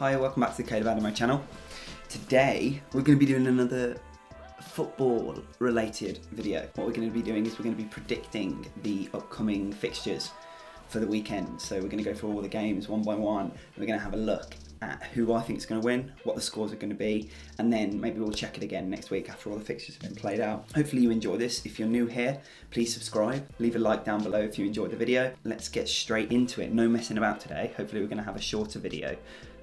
Hi, welcome back to the Caleb Animo channel. Today we're going to be doing another football related video. What we're going to be doing is we're going to be predicting the upcoming fixtures for the weekend. So we're going to go through all the games one by one. We're going to have a look at who I think is going to win, what the scores are going to be, and then maybe we'll check it again next week after all the fixtures have been played out. Hopefully you enjoy this. If you're new here, please subscribe, leave a like down below if you enjoyed the video. Let's get straight into it. No messing about today. Hopefully we're going to have a shorter video.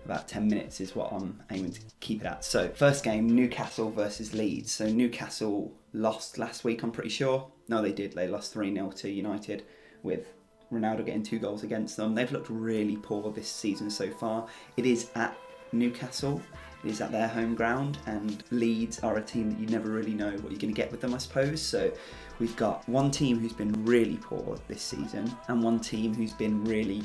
About 10 minutes is what I'm aiming to keep it at. So first game, Newcastle versus Leeds. So Newcastle lost last week, I'm pretty sure. No, they did. They lost 3-0 to United with Ronaldo getting 2 goals against them. They've looked really poor this season so far. It is at Newcastle. It is at their home ground, and Leeds are a team that you never really know what you're going to get with them, I suppose. So we've got one team who's been really poor this season and one team who's been really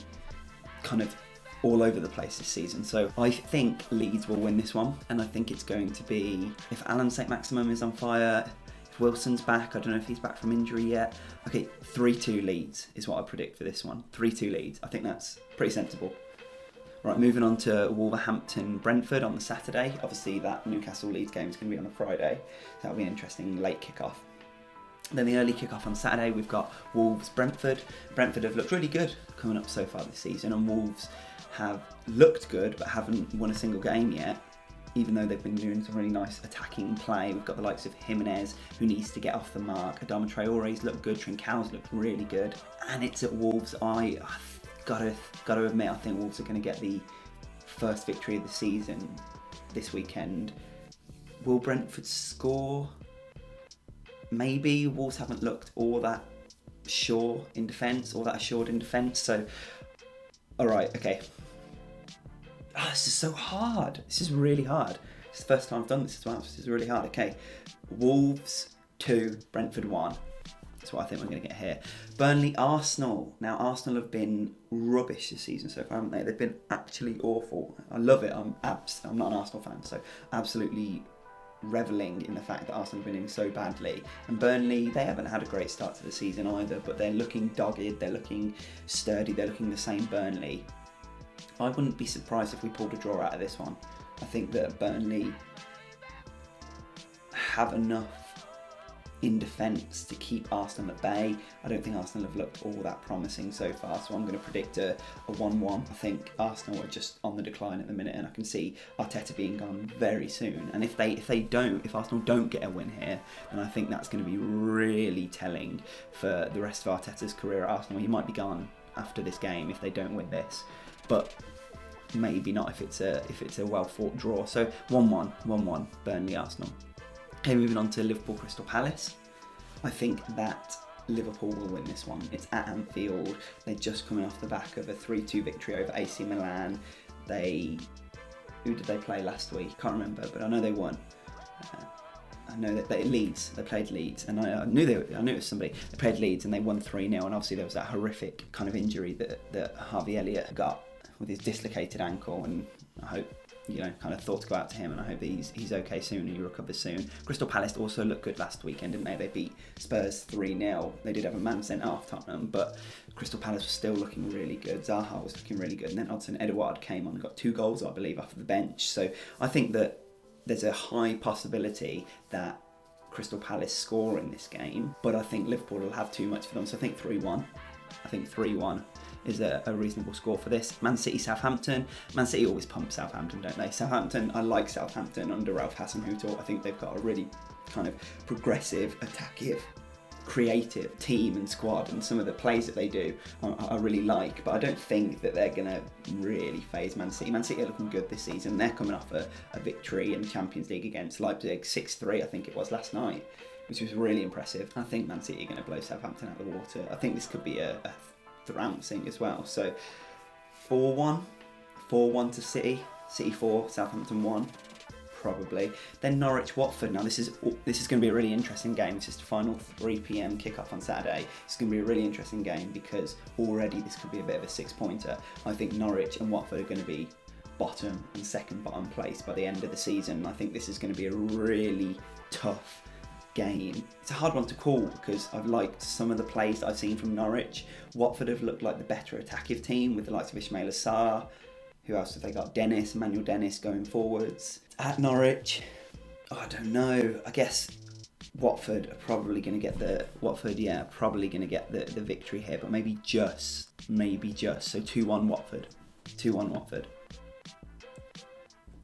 kind of all over the place this season. So I think Leeds will win this one, and I think it's going to be, if Alan St. Maximum is on fire, if Wilson's back, I don't know if he's back from injury yet. Okay, 3-2 Leeds is what I predict for this one. 3-2 Leeds. I think that's pretty sensible. Right, moving on to Wolverhampton-Brentford on the Saturday. Obviously that Newcastle-Leeds game is going to be on a Friday. So that'll be an interesting late kick-off. Then the early kick-off on Saturday, we've got Wolves-Brentford. Brentford have looked really good coming up so far this season, and Wolves have looked good but haven't won a single game yet, even though they've been doing some really nice attacking play. We've got the likes of Jimenez, who needs to get off the mark. Adama Traore's looked good. Trincão's looked really good. And it's at Wolves. I've got to admit, I think Wolves are going to get the first victory of the season this weekend. Will Brentford score? Maybe. Wolves haven't looked all that sure in defence, all that assured in defence. So, all right, okay. Oh, this is so hard. This is really hard. It's the first time I've done this as well. This is really hard. Okay, Wolves 2, Brentford 1. That's what I think we're going to get here. Burnley, Arsenal. Now, Arsenal have been rubbish this season so far, haven't they? They've been actually awful. I love it. I'm not an Arsenal fan, so absolutely reveling in the fact that Arsenal have been doing so badly. And Burnley, they haven't had a great start to the season either, but they're looking dogged, they're looking sturdy, they're looking the same Burnley. I wouldn't be surprised if we pulled a draw out of this one. I think that Burnley have enough in defence to keep Arsenal at bay. I don't think Arsenal have looked all that promising so far, so I'm going to predict a 1-1. I think Arsenal are just on the decline at the minute, and I can see Arteta being gone very soon. And if Arsenal don't get a win here, then I think that's going to be really telling for the rest of Arteta's career at Arsenal. He might be gone after this game if they don't win this, but maybe not if it's a well fought draw. So 1-1, Burnley Arsenal. Okay, moving on to Liverpool Crystal Palace. I think that Liverpool will win this one. It's at Anfield. They're just coming off the back of a 3-2 victory over AC Milan. Who did they play last week? Can't remember, but I know they won. I know that they played Leeds, and I knew it was somebody. They played Leeds and they won 3-0, and obviously there was that horrific kind of injury that Harvey Elliott got with his dislocated ankle, and I hope, kind of thoughts go out to him, and I hope that he's okay soon and he recovers soon. Crystal Palace also looked good last weekend, didn't they? They beat Spurs 3-0. They did have a man sent off, Tottenham, but Crystal Palace was still looking really good. Zaha was looking really good, and then Odsonne Edouard came on and got 2 goals, I believe, off of the bench. So I think that there's a high possibility that Crystal Palace score in this game, but I think Liverpool will have too much for them, so I think 3-1. I think 3-1 is a reasonable score for this. Man City, Southampton. Man City always pump Southampton, don't they? Southampton, I like Southampton under Ralph Hasenhüttl. I think they've got a really kind of progressive, attacking, creative team and squad, and some of the plays that they do I really like, but I don't think that they're going to really faze Man City. Man City are looking good this season. They're coming off a victory in the Champions League against Leipzig, 6-3 I think it was last night, which was really impressive. I think Man City are going to blow Southampton out of the water. I think this could be a trouncing as well. So 4-1 to City 4, Southampton 1 probably. Then Norwich Watford. Now this is going to be a really interesting game. This is the final 3 p.m. kick-off on Saturday. It's going to be a really interesting game because already this could be a bit of a 6-pointer. I think Norwich and Watford are going to be bottom and second bottom place by the end of the season. I think this is going to be a really tough game. It's a hard one to call because I've liked some of the plays that I've seen from Norwich. Watford have looked like the better attacking team with the likes of Ismail Assar, Who else have they got? Emmanuel Dennis going forwards. At Norwich, I don't know. I guess Watford are probably going to get the victory here, but maybe just. So 2-1 Watford. 2-1 Watford.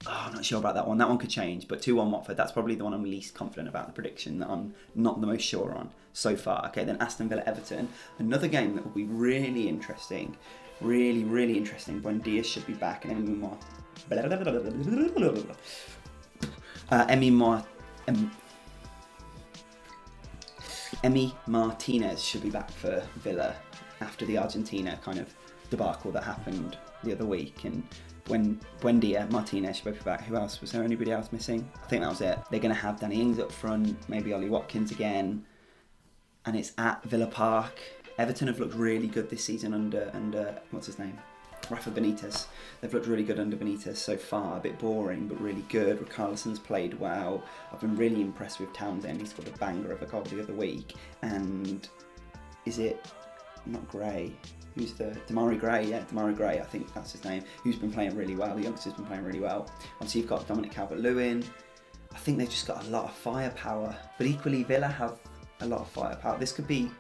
Oh, I'm not sure about that one. That one could change, but 2-1 Watford, that's probably the one I'm least confident about, the prediction that I'm not the most sure on so far. Okay, then Aston Villa Everton, another game that will be really interesting. Really, really interesting. Buendia should be back, and Emi Martinez should be back for Villa after the Argentina kind of debacle that happened the other week. And when Buendia, Martinez should both be back. Who else? Was there anybody else missing? I think that was it. They're going to have Danny Ings up front, maybe Ollie Watkins again. And it's at Villa Park. Everton have looked really good this season under what's his name? Rafa Benitez. They've looked really good under Benitez so far. A bit boring, but really good. Richarlison's played well. I've been really impressed with Townsend. He scored a banger of a goal the other week. And is it not Gray? Who's the Demarai Gray? Yeah, Demarai Gray. I think that's his name. Who's been playing really well. The youngster's been playing really well. Obviously, you've got Dominic Calvert-Lewin. I think they've just got a lot of firepower. But equally, Villa have a lot of firepower. This could be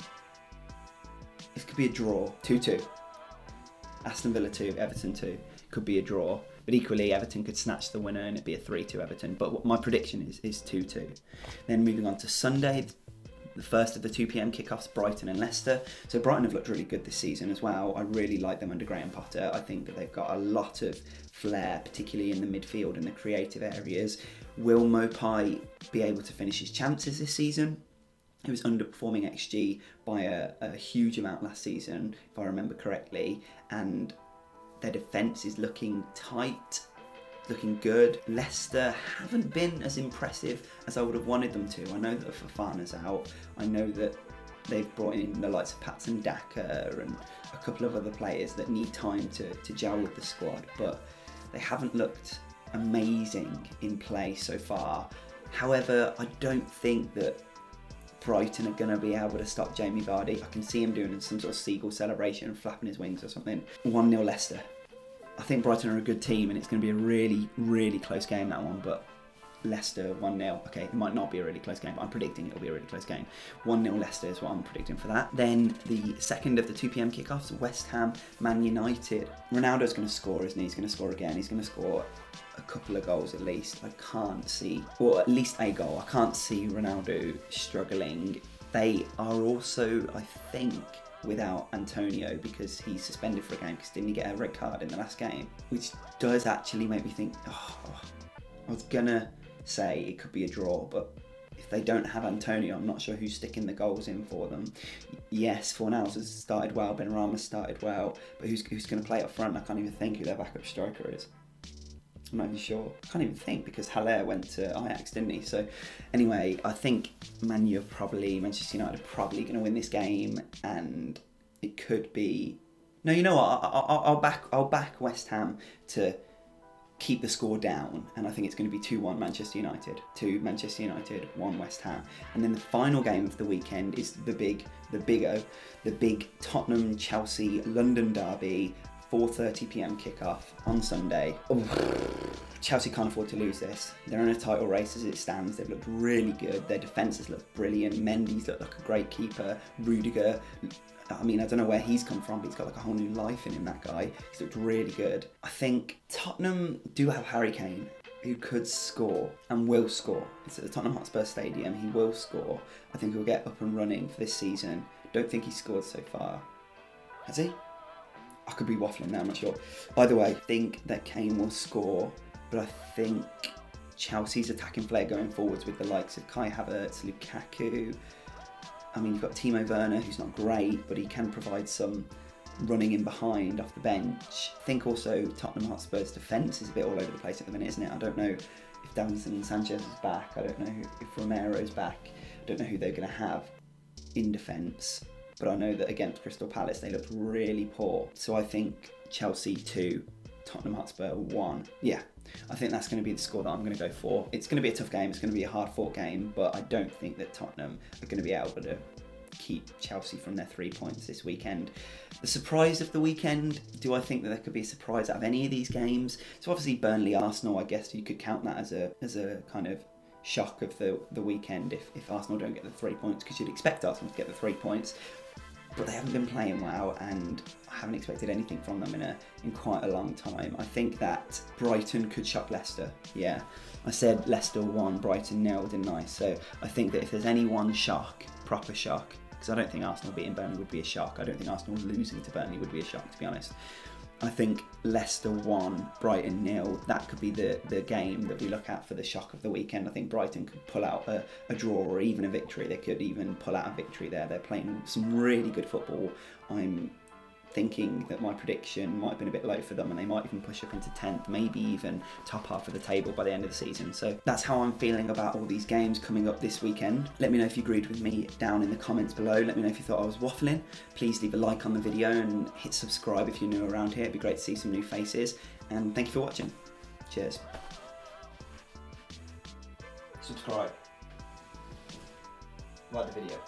a draw. 2-2. Aston Villa 2, Everton 2. Could be a draw. But equally, Everton could snatch the winner and it'd be a 3-2 Everton. But my prediction is 2-2. Then moving on to Sunday, the first of the 2 p.m. kickoffs, Brighton and Leicester. So Brighton have looked really good this season as well. I really like them under Graham Potter. I think that they've got a lot of flair, particularly in the midfield and the creative areas. Will Mopai be able to finish his chances this season? He was underperforming XG by a huge amount last season, if I remember correctly, and their defence is looking tight, looking good. Leicester haven't been as impressive as I would have wanted them to. I know that Fofana's out. I know that they've brought in the likes of Patson Daka and a couple of other players that need time to gel with the squad, but they haven't looked amazing in play so far. However, I don't think that Brighton are going to be able to stop Jamie Vardy. I can see him doing some sort of seagull celebration and flapping his wings or something. 1-0 Leicester. I think Brighton are a good team and it's going to be a really, really close game, that one, but Leicester 1-0. Okay, it might not be a really close game, but I'm predicting it'll be a really close game. 1-0 Leicester is what I'm predicting for that. Then the second of the 2 p.m. kickoffs, West Ham, Man United. Ronaldo's going to score, isn't he? He's going to score again. He's going to score a couple of goals at least. I can't see, or at least a goal. I can't see Ronaldo struggling. They are also, I think, without Antonio because he's suspended for a game because didn't he get a red card in the last game? Which does actually make me think, I was gonna say it could be a draw, but if they don't have Antonio, I'm not sure who's sticking the goals in for them. Yes, Fornals has started well, Benrahma started well, but who's going to play up front? I can't even think who their backup striker is. I'm not even sure. I can't even think because Haller went to Ajax, didn't he? So anyway, I think Manchester United are probably going to win this game, and it could be. No, you know what? I'll back West Ham to keep the score down, and I think it's going to be 2-1 Manchester United, 2 Manchester United, 1 West Ham. And then the final game of the weekend is the big Tottenham Chelsea London derby. 4:30 p.m. kickoff on Sunday. Chelsea can't afford to lose this. They're in a title race as it stands. They've looked really good. Their defence has looked brilliant. Mendy's looked like a great keeper. Rudiger, I mean, I don't know where he's come from, but he's got like a whole new life in him, that guy. He's looked really good. I think Tottenham do have Harry Kane, who could score and will score. It's at the Tottenham Hotspur Stadium. He will score. I think he'll get up and running for this season. Don't think he's scored so far. Has he? I could be waffling now, I'm not sure. Either way, I think that Kane will score, but I think Chelsea's attacking flair going forwards with the likes of Kai Havertz, Lukaku. I mean, you've got Timo Werner, who's not great, but he can provide some running in behind off the bench. I think also Tottenham Hotspur's defence is a bit all over the place at the minute, isn't it? I don't know if Davinson Sanchez is back. I don't know if Romero's back. I don't know who they're going to have in defence. But I know that against Crystal Palace, they looked really poor. So I think Chelsea 2, Tottenham Hotspur 1. Yeah, I think that's going to be the score that I'm going to go for. It's going to be a tough game. It's going to be a hard-fought game. But I don't think that Tottenham are going to be able to keep Chelsea from their 3 points this weekend. The surprise of the weekend, do I think that there could be a surprise out of any of these games? So obviously Burnley, Arsenal, I guess you could count that as a kind of shock of the weekend if Arsenal don't get the 3 points, because you'd expect Arsenal to get the 3 points. But they haven't been playing well, and I haven't expected anything from them in quite a long time. I think that Brighton could shock Leicester. Yeah, I said Leicester 1, Brighton 0, didn't I? So I think that if there's any one shock, proper shock, because I don't think Arsenal beating Burnley would be a shock. I don't think Arsenal losing to Burnley would be a shock, to be honest. I think Leicester 1, Brighton 0, that could be the game that we look at for the shock of the weekend. I think Brighton could pull out a draw or even a victory. They could even pull out a victory there. They're playing some really good football. I'm thinking that my prediction might have been a bit low for them, and they might even push up into 10th, maybe even top half of the table by the end of the season. So that's how I'm feeling about all these games coming up this weekend. Let me know if you agreed with me down in the comments below. Let me know if you thought I was waffling. Please leave a like on the video and hit subscribe if you're new around here. It'd be great to see some new faces, and thank you for watching. Cheers. Subscribe. Like the video.